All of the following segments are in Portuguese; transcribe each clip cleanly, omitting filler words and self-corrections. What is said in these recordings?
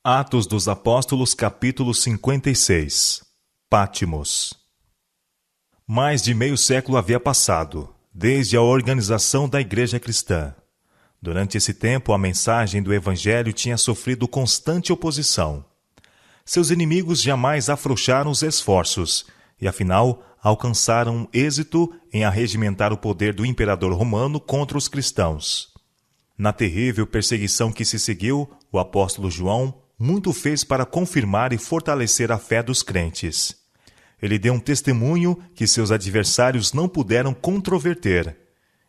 Atos dos Apóstolos, capítulo 56. Pátimos. Mais de meio século havia passado, desde a organização da Igreja Cristã. Durante esse tempo, a mensagem do Evangelho tinha sofrido constante oposição. Seus inimigos jamais afrouxaram os esforços e, afinal, alcançaram êxito em arregimentar o poder do imperador romano contra os cristãos. Na terrível perseguição que se seguiu, o apóstolo João muito fez para confirmar e fortalecer a fé dos crentes. Ele deu um testemunho que seus adversários não puderam controverter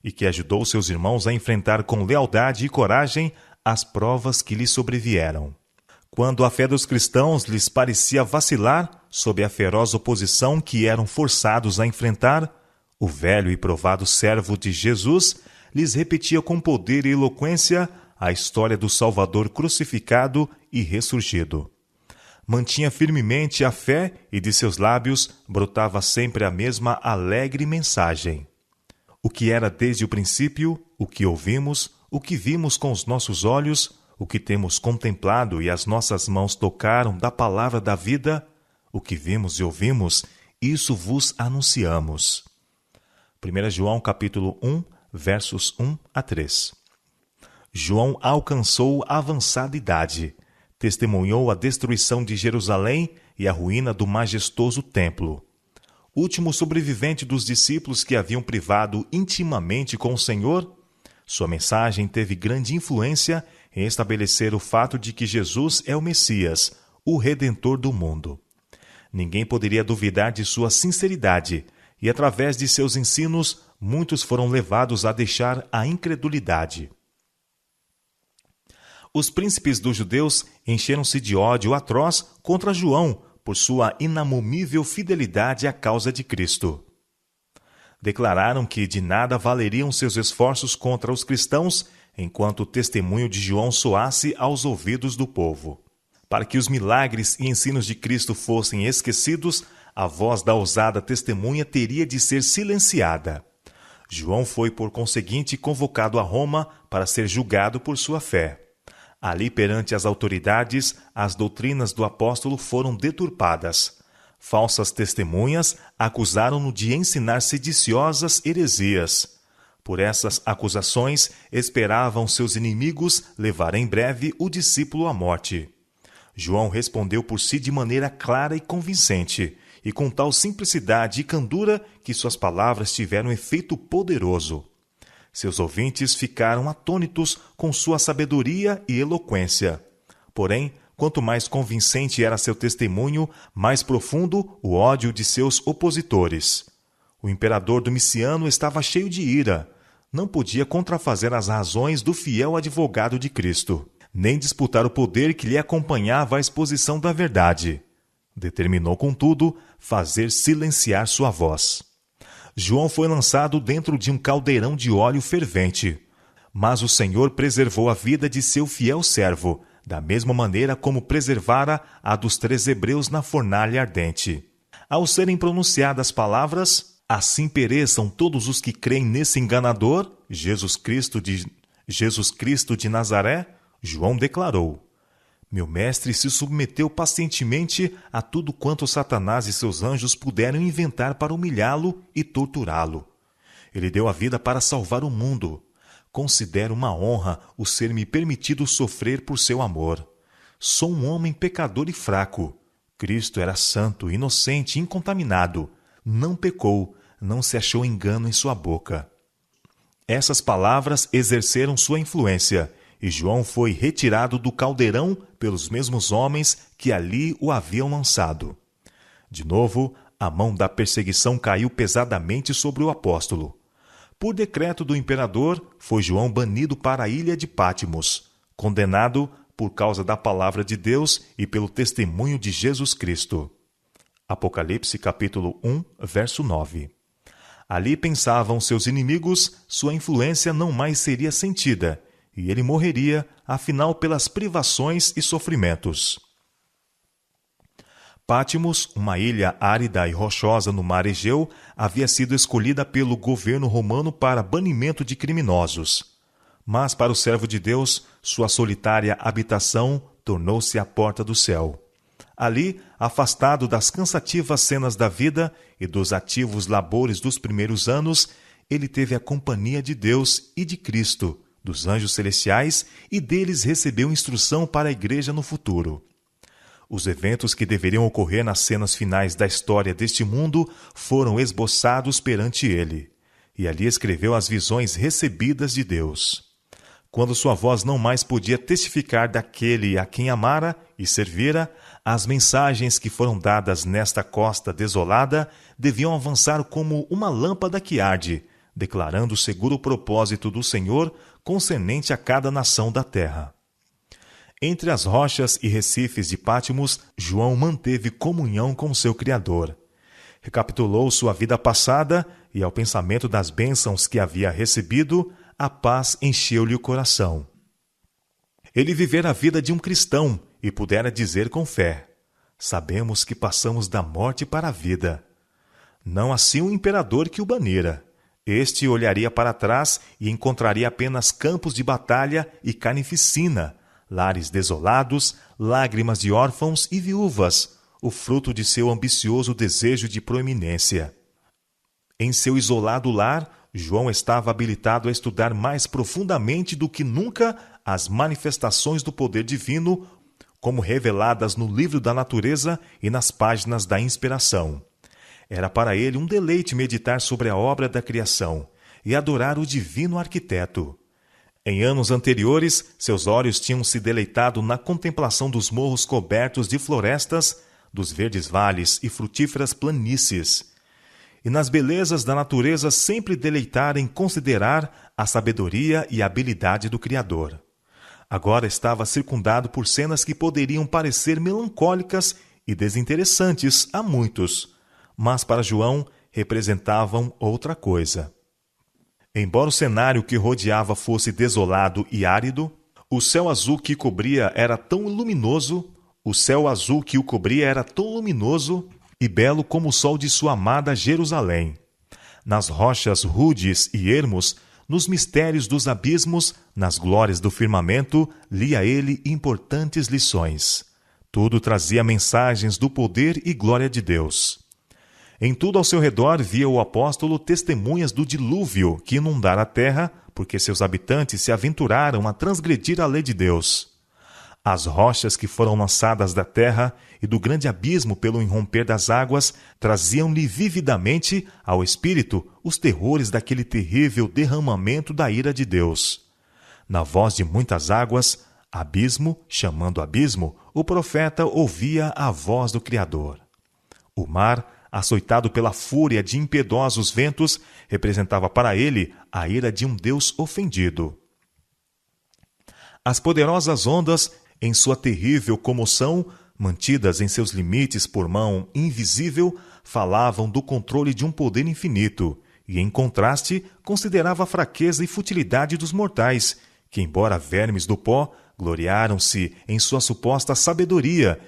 e que ajudou seus irmãos a enfrentar com lealdade e coragem as provas que lhes sobrevieram. Quando a fé dos cristãos lhes parecia vacilar sob a feroz oposição que eram forçados a enfrentar, o velho e provado servo de Jesus lhes repetia com poder e eloquência a história do Salvador crucificado e ressurgido. Mantinha firmemente a fé e de seus lábios brotava sempre a mesma alegre mensagem. O que era desde o princípio, o que ouvimos, o que vimos com os nossos olhos, o que temos contemplado e as nossas mãos tocaram da palavra da vida, o que vimos e ouvimos, isso vos anunciamos. 1 João capítulo 1, versos 1 a 3. João alcançou avançada idade, testemunhou a destruição de Jerusalém e a ruína do majestoso templo. Último sobrevivente dos discípulos que haviam privado intimamente com o Senhor, sua mensagem teve grande influência em estabelecer o fato de que Jesus é o Messias, o Redentor do mundo. Ninguém poderia duvidar de sua sinceridade, e através de seus ensinos, muitos foram levados a deixar a incredulidade. Os príncipes dos judeus encheram-se de ódio atroz contra João por sua inamomível fidelidade à causa de Cristo. Declararam que de nada valeriam seus esforços contra os cristãos enquanto o testemunho de João soasse aos ouvidos do povo. Para que os milagres e ensinos de Cristo fossem esquecidos, a voz da ousada testemunha teria de ser silenciada. João foi, por conseguinte, convocado a Roma para ser julgado por sua fé. Ali, perante as autoridades, as doutrinas do apóstolo foram deturpadas. Falsas testemunhas acusaram-no de ensinar sediciosas heresias. Por essas acusações, esperavam seus inimigos levar em breve o discípulo à morte. João respondeu por si de maneira clara e convincente, e com tal simplicidade e candura que suas palavras tiveram efeito poderoso. Seus ouvintes ficaram atônitos com sua sabedoria e eloquência. Porém, quanto mais convincente era seu testemunho, mais profundo o ódio de seus opositores. O imperador Domiciano estava cheio de ira. Não podia contrafazer as razões do fiel advogado de Cristo, nem disputar o poder que lhe acompanhava à exposição da verdade. Determinou, contudo, fazer silenciar sua voz. João foi lançado dentro de um caldeirão de óleo fervente. Mas o Senhor preservou a vida de seu fiel servo, da mesma maneira como preservara a dos 3 hebreus na fornalha ardente. Ao serem pronunciadas as palavras, assim pereçam todos os que creem nesse enganador, Jesus Cristo de Nazaré, João declarou: Meu mestre se submeteu pacientemente a tudo quanto Satanás e seus anjos puderam inventar para humilhá-lo e torturá-lo. Ele deu a vida para salvar o mundo. Considero uma honra o ser-me permitido sofrer por seu amor. Sou um homem pecador e fraco. Cristo era santo, inocente, incontaminado. Não pecou, não se achou engano em sua boca. Essas palavras exerceram sua influência, e João foi retirado do caldeirão pelos mesmos homens que ali o haviam lançado. De novo, a mão da perseguição caiu pesadamente sobre o apóstolo. Por decreto do imperador, foi João banido para a ilha de Pátimos, condenado por causa da palavra de Deus e pelo testemunho de Jesus Cristo. Apocalipse capítulo 1, verso 9. Ali pensavam seus inimigos, sua influência não mais seria sentida, e ele morreria, afinal, pelas privações e sofrimentos. Pátimos, uma ilha árida e rochosa no mar Egeu, havia sido escolhida pelo governo romano para banimento de criminosos. Mas para o servo de Deus, sua solitária habitação tornou-se a porta do céu. Ali, afastado das cansativas cenas da vida e dos ativos labores dos primeiros anos, ele teve a companhia de Deus e de Cristo, dos anjos celestiais, e deles recebeu instrução para a igreja no futuro. Os eventos que deveriam ocorrer nas cenas finais da história deste mundo foram esboçados perante ele, e ali escreveu as visões recebidas de Deus. Quando sua voz não mais podia testificar daquele a quem amara e servira, as mensagens que foram dadas nesta costa desolada deviam avançar como uma lâmpada que arde, declarando o seguro propósito do Senhor concernente a cada nação da terra. Entre as rochas e recifes de Patmos, João manteve comunhão com seu Criador. Recapitulou sua vida passada e, ao pensamento das bênçãos que havia recebido, a paz encheu-lhe o coração. Ele vivera a vida de um cristão e pudera dizer com fé: sabemos que passamos da morte para a vida. Não assim o imperador que o banira. Este olharia para trás e encontraria apenas campos de batalha e carnificina, lares desolados, lágrimas de órfãos e viúvas, o fruto de seu ambicioso desejo de proeminência. Em seu isolado lar, João estava habilitado a estudar mais profundamente do que nunca as manifestações do poder divino, como reveladas no livro da natureza e nas páginas da inspiração. Era para ele um deleite meditar sobre a obra da criação e adorar o divino arquiteto. Em anos anteriores, seus olhos tinham se deleitado na contemplação dos morros cobertos de florestas, dos verdes vales e frutíferas planícies, e nas belezas da natureza sempre deleitara em considerar a sabedoria e a habilidade do Criador. Agora estava circundado por cenas que poderiam parecer melancólicas e desinteressantes a muitos, mas para João representavam outra coisa. Embora o cenário que rodeava fosse desolado e árido, o céu azul que o cobria era tão luminoso e belo como o sol de sua amada Jerusalém. Nas rochas rudes e ermos, nos mistérios dos abismos, nas glórias do firmamento, lia ele importantes lições. Tudo trazia mensagens do poder e glória de Deus. Em tudo ao seu redor via o apóstolo testemunhas do dilúvio que inundara a terra, porque seus habitantes se aventuraram a transgredir a lei de Deus. As rochas que foram lançadas da terra e do grande abismo pelo irromper das águas traziam-lhe vividamente ao espírito os terrores daquele terrível derramamento da ira de Deus. Na voz de muitas águas, abismo chamando abismo, o profeta ouvia a voz do Criador. O mar, açoitado pela fúria de impiedosos ventos, representava para ele a ira de um Deus ofendido. As poderosas ondas, em sua terrível comoção, mantidas em seus limites por mão invisível, falavam do controle de um poder infinito, e, em contraste, considerava a fraqueza e futilidade dos mortais, que, embora vermes do pó, gloriaram-se em sua suposta sabedoria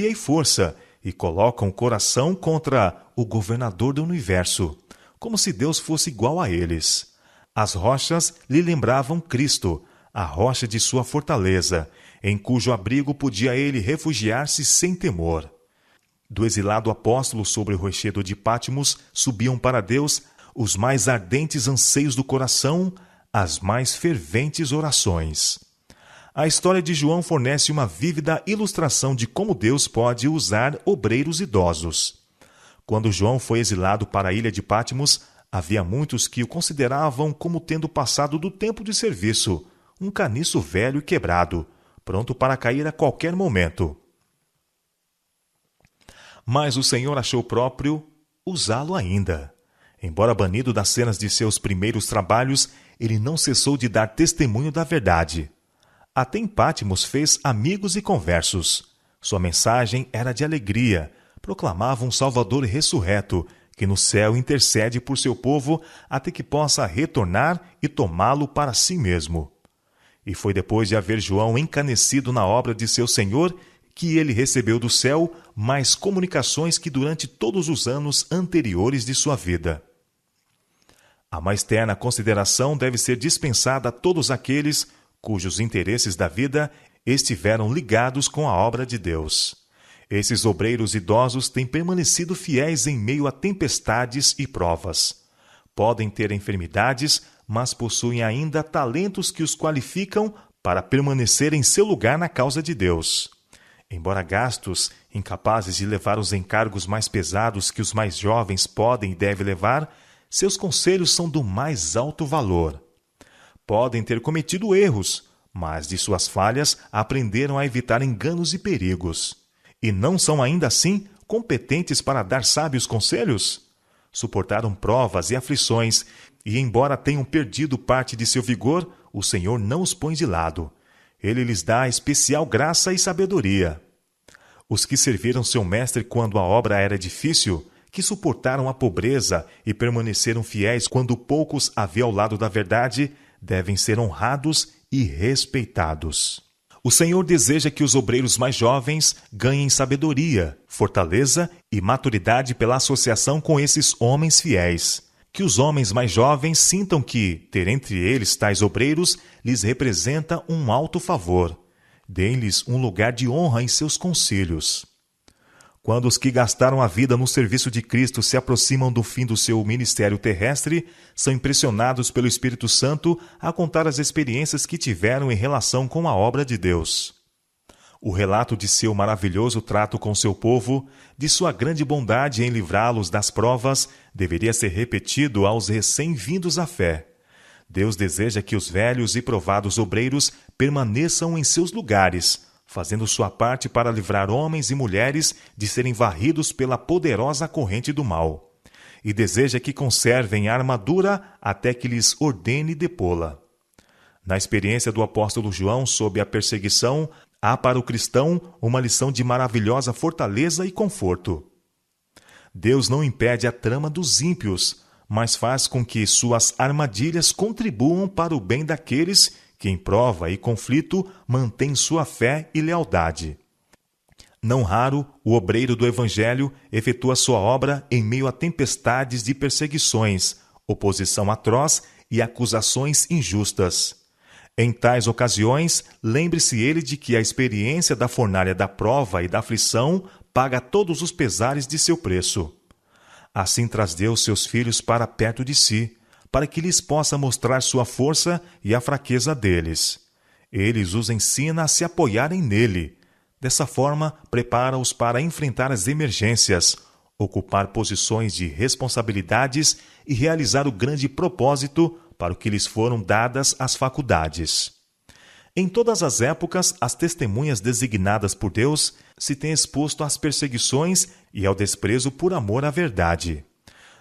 e força, e colocam o coração contra o governador do universo, como se Deus fosse igual a eles. As rochas lhe lembravam Cristo, a rocha de sua fortaleza, em cujo abrigo podia ele refugiar-se sem temor. Do exilado apóstolo sobre o rochedo de Patmos subiam para Deus os mais ardentes anseios do coração, as mais ferventes orações. A história de João fornece uma vívida ilustração de como Deus pode usar obreiros idosos. Quando João foi exilado para a ilha de Patmos, havia muitos que o consideravam como tendo passado do tempo de serviço, um caniço velho e quebrado, pronto para cair a qualquer momento. Mas o Senhor achou próprio usá-lo ainda. Embora banido das cenas de seus primeiros trabalhos, ele não cessou de dar testemunho da verdade. Até em Patmos fez amigos e conversos. Sua mensagem era de alegria, proclamava um Salvador ressurreto, que no céu intercede por seu povo até que possa retornar e tomá-lo para si mesmo. E foi depois de haver João encanecido na obra de seu Senhor que ele recebeu do céu mais comunicações que durante todos os anos anteriores de sua vida. A mais terna consideração deve ser dispensada a todos aqueles cujos interesses da vida estiveram ligados com a obra de Deus. Esses obreiros idosos têm permanecido fiéis em meio a tempestades e provas. Podem ter enfermidades, mas possuem ainda talentos que os qualificam para permanecer em seu lugar na causa de Deus. Embora gastos, incapazes de levar os encargos mais pesados que os mais jovens podem e devem levar, seus conselhos são do mais alto valor. Podem ter cometido erros, mas de suas falhas aprenderam a evitar enganos e perigos. E não são ainda assim competentes para dar sábios conselhos? Suportaram provas e aflições, e embora tenham perdido parte de seu vigor, o Senhor não os põe de lado. Ele lhes dá especial graça e sabedoria. Os que serviram seu mestre quando a obra era difícil, que suportaram a pobreza e permaneceram fiéis quando poucos havia ao lado da verdade, devem ser honrados e respeitados. O Senhor deseja que os obreiros mais jovens ganhem sabedoria, fortaleza e maturidade pela associação com esses homens fiéis. Que os homens mais jovens sintam que ter entre eles tais obreiros lhes representa um alto favor. Deem-lhes um lugar de honra em seus conselhos. Quando os que gastaram a vida no serviço de Cristo se aproximam do fim do seu ministério terrestre, são impressionados pelo Espírito Santo a contar as experiências que tiveram em relação com a obra de Deus. O relato de seu maravilhoso trato com seu povo, de sua grande bondade em livrá-los das provas, deveria ser repetido aos recém-vindos à fé. Deus deseja que os velhos e provados obreiros permaneçam em seus lugares, fazendo sua parte para livrar homens e mulheres de serem varridos pela poderosa corrente do mal. E deseja que conservem a armadura até que lhes ordene depô-la. Na experiência do apóstolo João sob a perseguição, há para o cristão uma lição de maravilhosa fortaleza e conforto. Deus não impede a trama dos ímpios, mas faz com que suas armadilhas contribuam para o bem daqueles que em prova e conflito mantém sua fé e lealdade. Não raro, o obreiro do Evangelho efetua sua obra em meio a tempestades de perseguições, oposição atroz e acusações injustas. Em tais ocasiões, lembre-se ele de que a experiência da fornalha da prova e da aflição paga todos os pesares de seu preço. Assim traz Deus seus filhos para perto de si, para que lhes possa mostrar sua força e a fraqueza deles. Ele os ensina a se apoiarem nele. Dessa forma, prepara-os para enfrentar as emergências, ocupar posições de responsabilidades e realizar o grande propósito para o que lhes foram dadas as faculdades. Em todas as épocas, as testemunhas designadas por Deus se têm exposto às perseguições e ao desprezo por amor à verdade.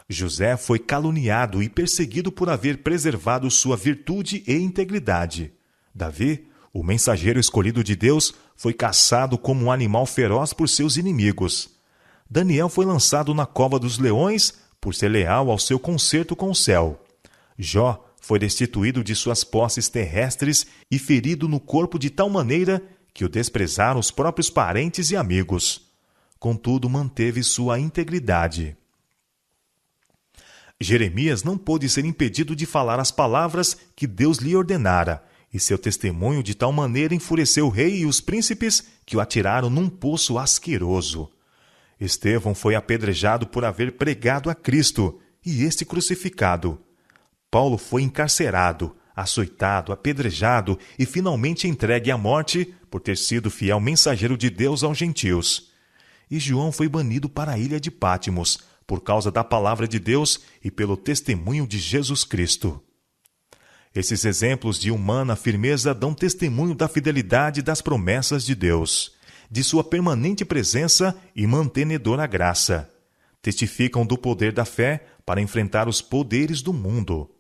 José foi caluniado e perseguido por haver preservado sua virtude e integridade. Davi, o mensageiro escolhido de Deus, foi caçado como um animal feroz por seus inimigos. Daniel foi lançado na cova dos leões por ser leal ao seu concerto com o céu. Jó foi destituído de suas posses terrestres e ferido no corpo de tal maneira que o desprezaram os próprios parentes e amigos. Contudo, manteve sua integridade. Jeremias não pôde ser impedido de falar as palavras que Deus lhe ordenara, e seu testemunho de tal maneira enfureceu o rei e os príncipes que o atiraram num poço asqueroso. Estevão foi apedrejado por haver pregado a Cristo, e este crucificado. Paulo foi encarcerado, açoitado, apedrejado e finalmente entregue à morte por ter sido fiel mensageiro de Deus aos gentios. E João foi banido para a ilha de Patmos, por causa da palavra de Deus e pelo testemunho de Jesus Cristo. Esses exemplos de humana firmeza dão testemunho da fidelidade das promessas de Deus, de sua permanente presença e mantenedora graça. Testificam do poder da fé para enfrentar os poderes do mundo.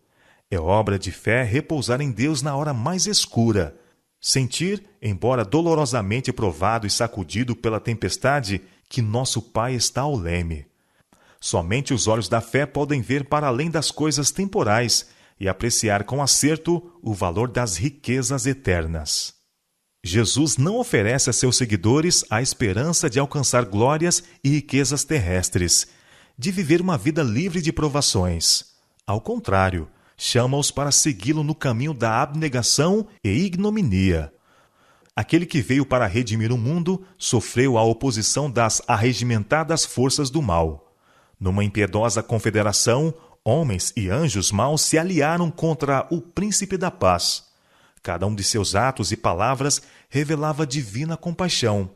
É obra de fé repousar em Deus na hora mais escura, sentir, embora dolorosamente provado e sacudido pela tempestade, que nosso Pai está ao leme. Somente os olhos da fé podem ver para além das coisas temporais e apreciar com acerto o valor das riquezas eternas. Jesus não oferece a seus seguidores a esperança de alcançar glórias e riquezas terrestres, de viver uma vida livre de provações. Ao contrário, chama-os para segui-lo no caminho da abnegação e ignominia. Aquele que veio para redimir o mundo sofreu a oposição das arregimentadas forças do mal. Numa impiedosa confederação, homens e anjos maus se aliaram contra o príncipe da paz. Cada um de seus atos e palavras revelava divina compaixão,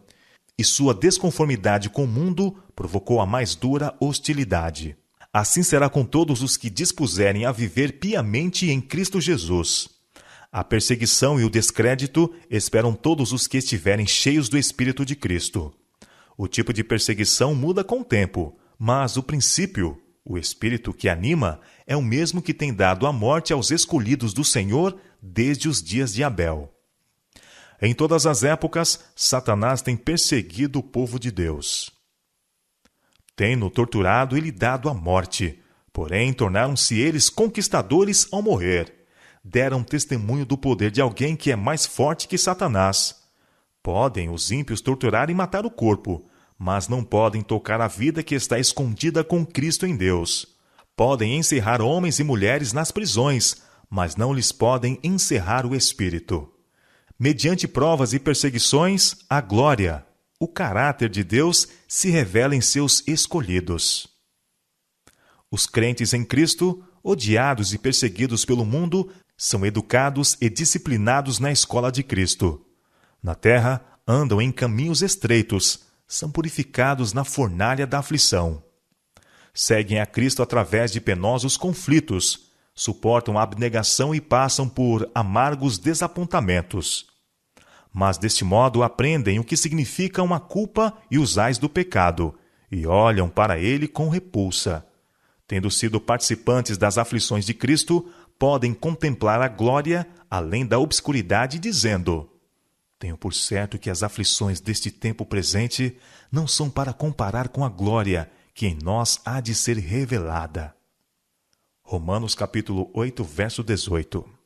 e sua desconformidade com o mundo provocou a mais dura hostilidade. Assim será com todos os que dispuserem a viver piamente em Cristo Jesus. A perseguição e o descrédito esperam todos os que estiverem cheios do Espírito de Cristo. O tipo de perseguição muda com o tempo, mas o princípio, o Espírito que anima, é o mesmo que tem dado a morte aos escolhidos do Senhor desde os dias de Abel. Em todas as épocas, Satanás tem perseguido o povo de Deus. Tem-no torturado e lhe dado a morte, porém tornaram-se eles conquistadores ao morrer. Deram testemunho do poder de alguém que é mais forte que Satanás. Podem os ímpios torturar e matar o corpo, mas não podem tocar a vida que está escondida com Cristo em Deus. Podem encerrar homens e mulheres nas prisões, mas não lhes podem encerrar o espírito. Mediante provas e perseguições, a glória, o caráter de Deus se revela em seus escolhidos. Os crentes em Cristo, odiados e perseguidos pelo mundo, são educados e disciplinados na escola de Cristo. Na terra, andam em caminhos estreitos, são purificados na fornalha da aflição. Seguem a Cristo através de penosos conflitos, suportam a abnegação e passam por amargos desapontamentos. Mas deste modo aprendem o que significam a culpa e os ais do pecado, e olham para ele com repulsa. Tendo sido participantes das aflições de Cristo, podem contemplar a glória além da obscuridade, dizendo: tenho por certo que as aflições deste tempo presente não são para comparar com a glória que em nós há de ser revelada. Romanos capítulo 8, verso 18.